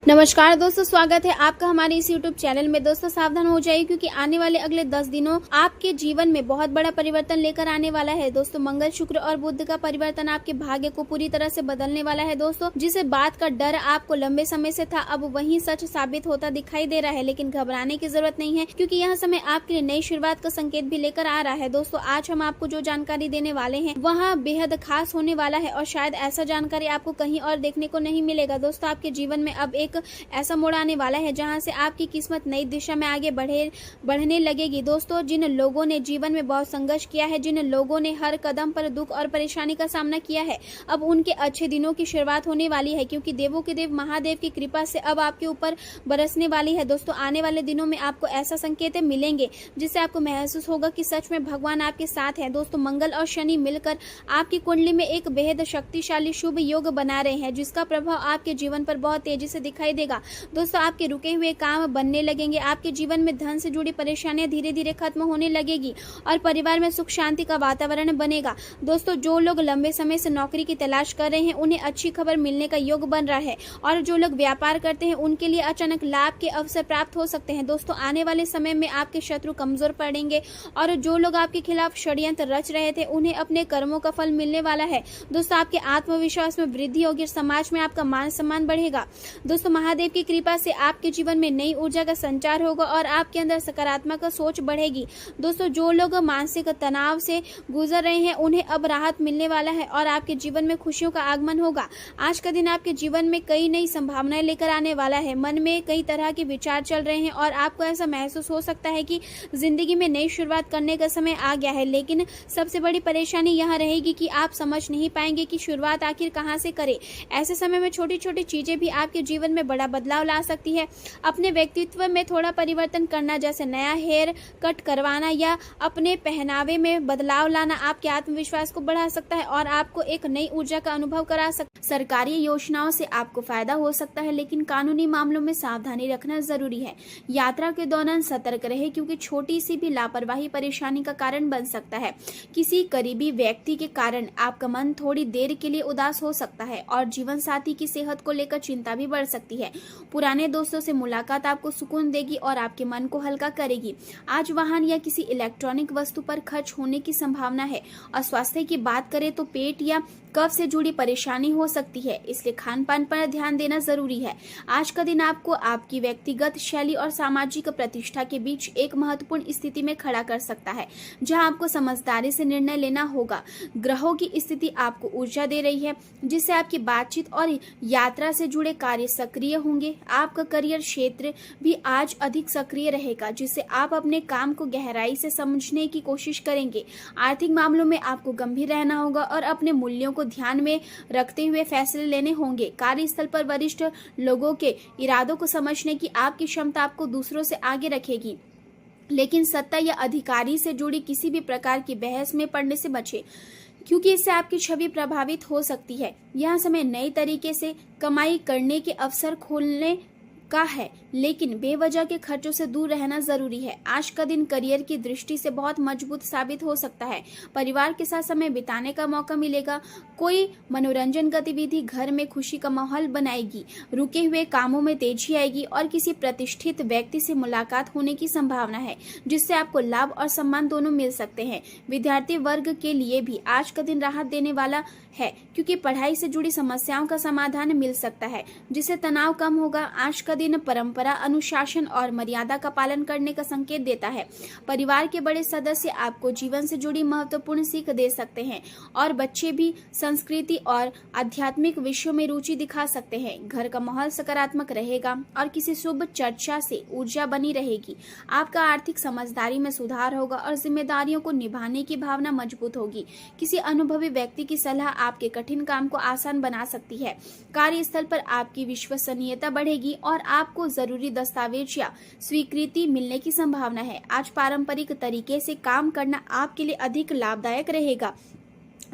नमस्कार दोस्तों, स्वागत है आपका हमारे इस YouTube चैनल में। दोस्तों सावधान हो जाइए क्योंकि आने वाले अगले 10 दिनों आपके जीवन में बहुत बड़ा परिवर्तन लेकर आने वाला है। दोस्तों मंगल, शुक्र और बुध का परिवर्तन आपके भाग्य को पूरी तरह से बदलने वाला है। दोस्तों जिस बात का डर आपको लंबे समय से था, अब वही सच साबित होता दिखाई दे रहा है। लेकिन घबराने की जरूरत नहीं है क्योंकि यह समय आपके लिए नई शुरुआत का संकेत भी लेकर आ रहा है। दोस्तों आज हम आपको जो जानकारी देने वाले हैं वह बेहद खास होने वाला है और शायद ऐसा जानकारी आपको कहीं और देखने को नहीं मिलेगा। दोस्तों आपके जीवन में अब एक ऐसा मोड़ आने वाला है जहां से आपकी किस्मत नई दिशा में आगे बढ़ने लगेगी। दोस्तों जिन लोगों ने जीवन में बहुत संघर्ष किया है, जिन लोगों ने हर कदम पर दुख और परेशानी का सामना किया है, अब उनके अच्छे दिनों की शुरुआत होने वाली है क्योंकि देवों के देव महादेव की कृपा से अब आपके ऊपर बरसने वाली है। दोस्तों आने वाले दिनों में आपको ऐसा संकेत मिलेंगे जिससे आपको महसूस होगा कि सच में भगवान आपके साथ है। दोस्तों मंगल और शनि मिलकर आपकी कुंडली में एक बेहद शक्तिशाली शुभ योग बना रहे हैं जिसका प्रभाव आपके जीवन पर बहुत तेजी से दिखाई देगा। दोस्तों आपके रुके हुए काम बनने लगेंगे, आपके जीवन में धन से जुड़ी परेशानियां धीरे धीरे खत्म होने लगेगी और परिवार में सुख शांति का वातावरण बनेगा। दोस्तों जो लोग लंबे समय से नौकरी की तलाश कर रहे हैं उन्हें अच्छी खबर मिलने का योग बन रहा है और जो लोग व्यापार करते हैं उनके लिए अचानक लाभ के अवसर प्राप्त हो सकते हैं। दोस्तों आने वाले समय में आपके शत्रु कमजोर पड़ेंगे और जो लोग आपके खिलाफ षड्यंत्र रच रहे थे उन्हें अपने कर्मों का फल मिलने वाला है। दोस्तों आपके आत्मविश्वास में वृद्धि होगी, समाज में आपका मान सम्मान बढ़ेगा। दोस्तों महादेव की कृपा से आपके जीवन में नई ऊर्जा का संचार होगा और आपके अंदर सकारात्मक सोच बढ़ेगी। दोस्तों जो लोग मानसिक तनाव से गुजर रहे हैं उन्हें अब राहत मिलने वाला है और आपके जीवन में खुशियों का आगमन होगा। आज का दिन आपके जीवन में कई नई संभावनाएं लेकर आने वाला है। मन में कई तरह के विचार चल रहे हैं और आपको ऐसा महसूस हो सकता है कि जिंदगी में नई शुरुआत करने का समय आ गया है। लेकिन सबसे बड़ी परेशानी यह रहेगी कि आप समझ नहीं पाएंगे कि शुरुआत आखिर कहाँ से करें। ऐसे समय में छोटी छोटी चीजें भी आपके जीवन में बड़ा बदलाव ला सकती है। अपने व्यक्तित्व में थोड़ा परिवर्तन करना, जैसे नया हेयर कट करवाना या अपने पहनावे में बदलाव लाना आपके आत्मविश्वास को बढ़ा सकता है और आपको एक नई ऊर्जा का अनुभव करा सकता है। सरकारी योजनाओं से आपको फायदा हो सकता है लेकिन कानूनी मामलों में सावधानी रखना जरूरी है। यात्रा के दौरान सतर्क रहे क्योंकि छोटी सी भी लापरवाही परेशानी का कारण बन सकता है। किसी करीबी व्यक्ति के कारण आपका मन थोड़ी देर के लिए उदास हो सकता है और जीवन साथी की सेहत को लेकर चिंता भी बढ़ सकती है। पुराने दोस्तों से मुलाकात आपको सुकून देगी और आपके मन को हल्का करेगी। आज वाहन या किसी इलेक्ट्रॉनिक वस्तु पर खर्च होने की संभावना है और स्वास्थ्य की बात करें तो पेट या कफ से जुड़ी परेशानी हो सकती है, इसलिए खान पान पर ध्यान देना जरूरी है। आज का दिन आपको आपकी व्यक्तिगत शैली और सामाजिक प्रतिष्ठा के बीच एक महत्वपूर्ण स्थिति में खड़ा कर सकता है जहां आपको समझदारी से निर्णय लेना होगा। ग्रहों की स्थिति आपको ऊर्जा दे रही है जिससे आपकी बातचीत और यात्रा से जुड़े कार्य सक्रिय होंगे। आपका करियर क्षेत्र भी आज अधिक सक्रिय रहेगा जिससे आप अपने काम को गहराई से समझने की कोशिश करेंगे। आर्थिक मामलों में आपको गंभीर रहना होगा और अपने मूल्यों को ध्यान में रखते हुए फैसले लेने होंगे। कार्यस्थल पर वरिष्ठ लोगों के इरादों को समझने की आपकी क्षमता आपको दूसरों से आगे रखेगी, लेकिन सत्ता या अधिकारी से जुड़ी किसी भी प्रकार की बहस में पड़ने से बचें क्योंकि इससे आपकी छवि प्रभावित हो सकती है। यह समय नए तरीके से कमाई करने के अवसर खोलने का है लेकिन बेवजह के खर्चों से दूर रहना जरूरी है। आज का दिन करियर की दृष्टि से बहुत मजबूत साबित हो सकता है। परिवार के साथ समय बिताने का मौका मिलेगा। कोई मनोरंजन गतिविधि घर में खुशी का माहौल बनाएगी। रुके हुए कामों में तेजी आएगी और किसी प्रतिष्ठित व्यक्ति से मुलाकात होने की संभावना है जिससे आपको लाभ और सम्मान दोनों मिल सकते हैं। विद्यार्थी वर्ग के लिए भी आज का दिन राहत देने वाला है क्योंकि पढ़ाई से जुड़ी समस्याओं का समाधान मिल सकता है जिससे तनाव कम होगा। आज का दिन परंपरा, अनुशासन और मर्यादा का पालन करने का संकेत देता है। परिवार के बड़े सदस्य आपको जीवन से जुड़ी महत्वपूर्ण सीख दे सकते हैं और बच्चे भी संस्कृति और आध्यात्मिक विषयों में रुचि दिखा सकते हैं। घर का माहौल सकारात्मक रहेगा और किसी शुभ चर्चा से ऊर्जा बनी रहेगी। आपका आर्थिक समझदारी में सुधार होगा और जिम्मेदारियों को निभाने की भावना मजबूत होगी। किसी अनुभवी व्यक्ति की सलाह आपके कठिन काम को आसान बना सकती है। कार्यस्थल पर आपकी विश्वसनीयता बढ़ेगी और आपको जरूरी दस्तावेज या स्वीकृति मिलने की संभावना है। आज पारंपरिक तरीके से काम करना आपके लिए अधिक लाभदायक रहेगा।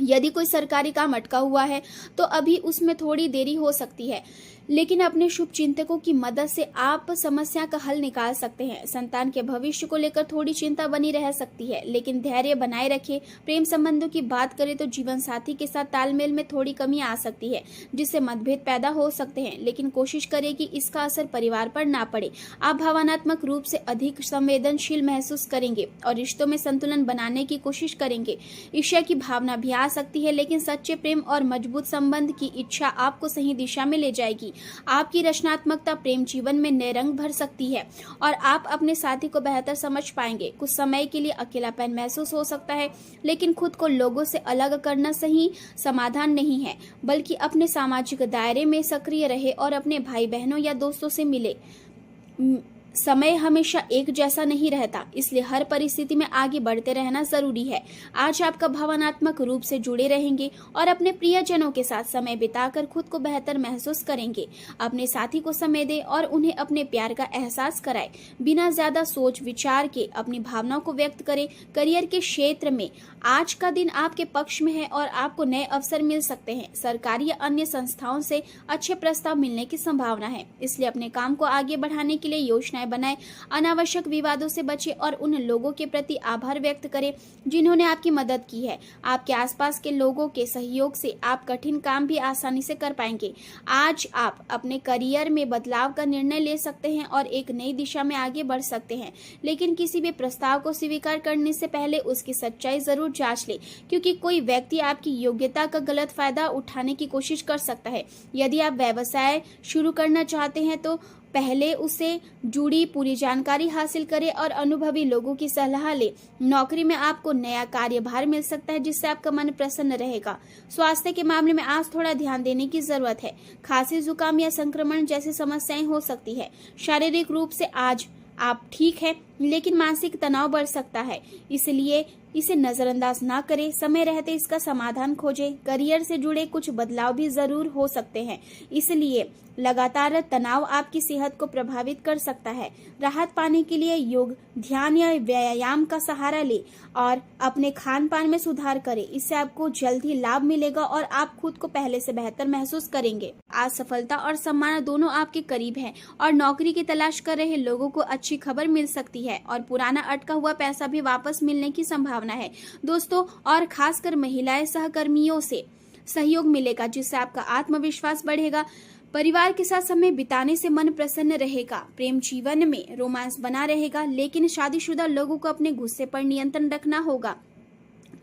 यदि कोई सरकारी काम अटका हुआ है तो अभी उसमें थोड़ी देरी हो सकती है लेकिन अपने शुभ चिंतकों की मदद से आप समस्या का हल निकाल सकते हैं। संतान के भविष्य को लेकर थोड़ी चिंता बनी रह सकती है, लेकिन धैर्य बनाए रखें। प्रेम संबंधों की बात करें तो जीवन साथी के साथ तालमेल में थोड़ी कमी आ सकती है, जिससे मतभेद पैदा हो सकते हैं, लेकिन कोशिश करें कि इसका असर परिवार पर ना पड़े। आप भावनात्मक रूप से अधिक संवेदनशील महसूस करेंगे और रिश्तों में संतुलन बनाने की कोशिश करेंगे। ईर्ष्या की भावना भी आ सकती है, लेकिन सच्चे प्रेम और मजबूत संबंध की इच्छा आपको सही दिशा में ले जाएगी। आपकी रचनात्मकता प्रेम जीवन में नए रंग भर सकती है और आप अपने साथी को बेहतर समझ पाएंगे। कुछ समय के लिए अकेलापन महसूस हो सकता है, लेकिन खुद को लोगों से अलग करना सही समाधान नहीं है, बल्कि अपने सामाजिक दायरे में सक्रिय रहे और अपने भाई बहनों या दोस्तों से मिले। समय हमेशा एक जैसा नहीं रहता, इसलिए हर परिस्थिति में आगे बढ़ते रहना जरूरी है। आज आपका भावनात्मक रूप से जुड़े रहेंगे और अपने प्रियजनों के साथ समय बिताकर खुद को बेहतर महसूस करेंगे। अपने साथी को समय दें और उन्हें अपने प्यार का एहसास कराएं। बिना ज्यादा सोच विचार के अपनी भावनाओं को व्यक्त करें। करियर के क्षेत्र में आज का दिन आपके पक्ष में है और आपको नए अवसर मिल सकते हैं। सरकारी या अन्य संस्थाओं से अच्छे प्रस्ताव मिलने की संभावना है, इसलिए अपने काम को आगे बढ़ाने के लिए योजनाएं बनाएं। अनावश्यक विवादों से बचें और उन लोगों के प्रति आभार व्यक्त करें जिन्होंने आपकी मदद की है। आपके आसपास के लोगों के सहयोग से आप कठिन काम भी आसानी से कर पाएंगे। आज आप अपने करियर में बदलाव का निर्णय ले सकते हैं और एक नई दिशा में आगे बढ़ सकते हैं, लेकिन किसी भी प्रस्ताव को स्वीकार करने से पहले उसकी सच्चाई जरूर जांच ले, क्योंकि कोई व्यक्ति आपकी योग्यता का गलत फायदा उठाने की कोशिश कर सकता है। यदि आप व्यवसाय शुरू करना चाहते हैं तो पहले उसे जुड़ी पूरी जानकारी हासिल करें और अनुभवी लोगों की सलाह ले। नौकरी में आपको नया कार्यभार मिल सकता है, जिससे आपका मन प्रसन्न रहेगा। स्वास्थ्य के मामले में आज थोड़ा ध्यान देने की जरूरत है। खांसी, जुकाम या संक्रमण जैसी समस्याएं हो सकती है। शारीरिक रूप से आज आप ठीक है, लेकिन मानसिक तनाव बढ़ सकता है, इसलिए इसे नजरअंदाज ना करें। समय रहते इसका समाधान खोजें। करियर से जुड़े कुछ बदलाव भी जरूर हो सकते हैं, इसलिए लगातार तनाव आपकी सेहत को प्रभावित कर सकता है। राहत पाने के लिए योग, ध्यान या व्यायाम का सहारा लें और अपने खान पान में सुधार करें। इससे आपको जल्द ही लाभ मिलेगा और आप खुद को पहले से बेहतर महसूस करेंगे। आज सफलता और सम्मान दोनों आपके करीब हैं और नौकरी की तलाश कर रहे लोगों को अच्छी खबर मिल सकती है और पुराना अटका हुआ पैसा भी वापस मिलने की संभावना है दोस्तों। और खासकर महिलाएं सहकर्मियों से सहयोग मिलेगा, जिससे आपका आत्मविश्वास बढ़ेगा। परिवार के साथ समय बिताने से मन प्रसन्न रहेगा। प्रेम जीवन में रोमांस बना रहेगा, लेकिन शादीशुदा लोगों को अपने गुस्से पर नियंत्रण रखना होगा,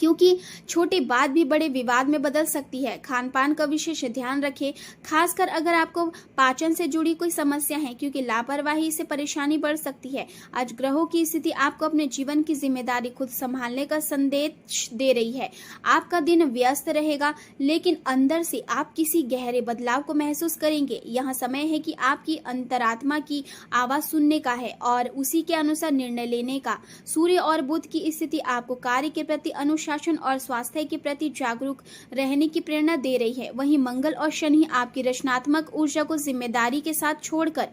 क्योंकि छोटी बात भी बड़े विवाद में बदल सकती है। खान पान का विशेष ध्यान रखें, खासकर अगर आपको पाचन से जुड़ी कोई समस्या है, क्योंकि लापरवाही से परेशानी बढ़ सकती है। आज ग्रहों की स्थिति आपको अपने जीवन की जिम्मेदारी खुद संभालने का संदेश दे रही है। आपका दिन व्यस्त रहेगा, लेकिन अंदर से आप किसी गहरे बदलाव को महसूस करेंगे। यहाँ समय है कि आपकी अंतरात्मा की आवाज सुनने का है और उसी के अनुसार निर्णय लेने का। सूर्य और बुध की स्थिति आपको कार्य के प्रति शासन और स्वास्थ्य के प्रति जागरूक रहने की प्रेरणा दे रही है। वहीं मंगल और शनि आपकी रचनात्मक ऊर्जा को जिम्मेदारी के साथ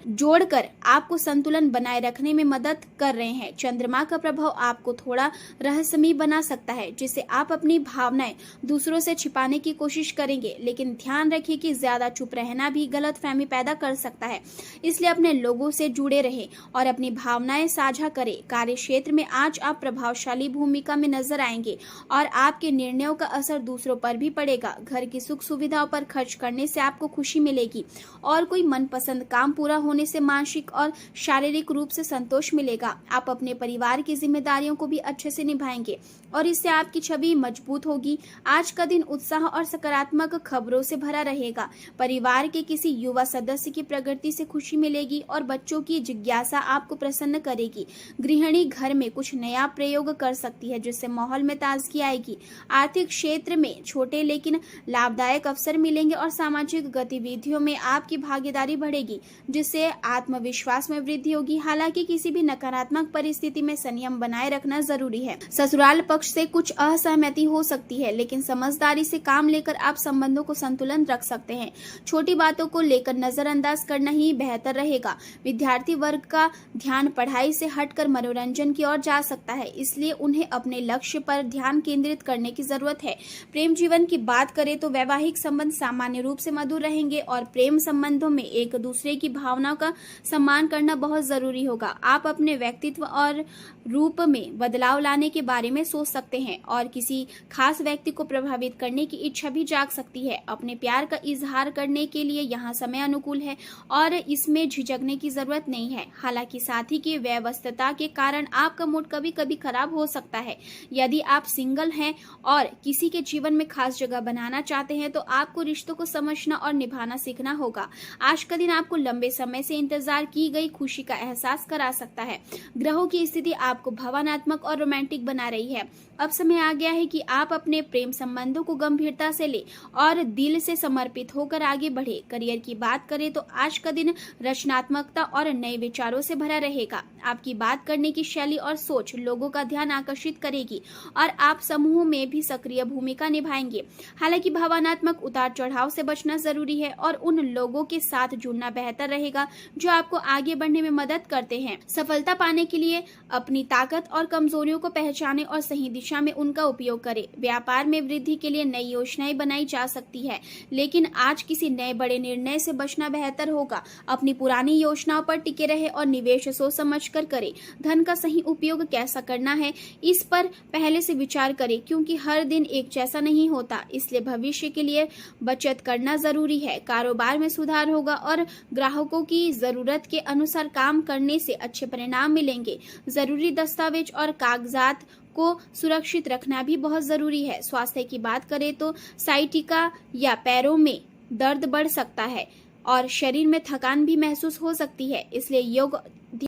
जोड़कर आपको संतुलन बनाए रखने में मदद कर रहे हैं। चंद्रमा का प्रभाव आपको थोड़ा रहस्यमयी बना सकता है, जिससे आप अपनी भावनाएं दूसरों से छिपाने की कोशिश करेंगे, लेकिन ध्यान रखिए कि ज्यादा चुप रहना भी गलतफहमी पैदा कर सकता है। इसलिए अपने लोगों से जुड़े रहें और अपनी भावनाएं साझा करें। कार्य क्षेत्र में आज आप प्रभावशाली भूमिका में नजर आएंगे और आपके निर्णयों का असर दूसरों पर भी पड़ेगा। घर की सुख सुविधाओं पर खर्च करने से आपको खुशी मिलेगी और कोई मनपसंद काम पूरा होने से मानसिक और शारीरिक रूप से संतोष मिलेगा। आप अपने परिवार की जिम्मेदारियों को भी अच्छे से निभाएंगे और इससे आपकी छवि मजबूत होगी। आज का दिन उत्साह और सकारात्मक खबरों से भरा रहेगा। परिवार के किसी युवा सदस्य की प्रगति से खुशी मिलेगी और बच्चों की जिज्ञासा आपको प्रसन्न करेगी। गृहिणी घर में कुछ नया प्रयोग कर सकती है, जिससे माहौल में ताजगी आएगी। आर्थिक क्षेत्र में छोटे लेकिन लाभदायक अवसर मिलेंगे और सामाजिक गतिविधियों में आपकी भागीदारी बढ़ेगी, जिससे आत्मविश्वास में वृद्धि होगी। हालांकि किसी भी नकारात्मक परिस्थिति में संयम बनाए रखना जरूरी है। ससुराल पक्ष से कुछ असहमति हो सकती है, लेकिन समझदारी से काम लेकर आप संबंधों को संतुलन रख सकते हैं। छोटी बातों को लेकर नजरअंदाज करना ही बेहतर रहेगा। विद्यार्थी वर्ग का ध्यान पढ़ाई से हटकर मनोरंजन की ओर जा सकता है, इसलिए उन्हें अपने लक्ष्य पर ध्यान केंद्रित करने की जरूरत है। प्रेम जीवन की बात करें तो वैवाहिक संबंध सामान्य रूप से मधुर रहेंगे और प्रेम संबंधों में एक दूसरे की भावनाओं का सम्मान करना बहुत जरूरी होगा। आप अपने व्यक्तित्व और रूप में बदलाव लाने के बारे में सोच सकते हैं और किसी खास व्यक्ति को प्रभावित करने की इच्छा भी जाग सकती है। अपने प्यार का इजहार करने के लिए यहाँ समय अनुकूल है और इसमें झिझकने की जरूरत नहीं है। हालांकि साथी की व्यस्तता के कारण आपका मूड कभी कभी खराब हो सकता है। यदि आप सिंगल हैं और किसी के जीवन में खास जगह बनाना चाहते हैं तो आपको रिश्तों को समझना और निभाना सीखना होगा। आज का दिन आपको लंबे समय से इंतजार की गई खुशी का एहसास करा सकता है। ग्रहों की स्थिति आपको भावनात्मक और रोमांटिक बना रही है। अब समय आ गया है कि आप अपने प्रेम संबंधों को गंभीरता से ले और दिल से समर्पित होकर आगे बढ़े। करियर की बात करें तो आज का दिन रचनात्मकता और नए विचारों से भरा रहेगा। आपकी बात करने की शैली और सोच लोगों का ध्यान आकर्षित करेगी और आप समूह में भी सक्रिय भूमिका निभाएंगे। हालांकि भावनात्मक उतार चढ़ाव से बचना जरूरी है और उन लोगों के साथ जुड़ना बेहतर रहेगा जो आपको आगे बढ़ने में मदद करते हैं। सफलता पाने के लिए अपनी ताकत और कमजोरियों को पहचाने और सही दिशा में उनका उपयोग करें। व्यापार में वृद्धि के लिए नई योजनाएं बनाई जा सकती है, लेकिन आज किसी नए बड़े निर्णय से बचना बेहतर होगा। अपनी पुरानी योजनाओं पर टिके रहे और निवेश सोच समझकर करें। धन का सही उपयोग कैसा करना है इस पर पहले से विचार करें, क्योंकि हर दिन एक जैसा नहीं होता, इसलिए भविष्य के लिए बचत करना जरूरी है। कारोबार में सुधार होगा और ग्राहकों की जरूरत के अनुसार काम करने से अच्छे परिणाम मिलेंगे। जरूरी दस्तावेज और कागजात को सुरक्षित रखना भी बहुत जरूरी है। स्वास्थ्य की बात करें तो साइटिका या पैरों में दर्द बढ़ सकता है और शरीर में थकान भी महसूस हो सकती है, इसलिए योग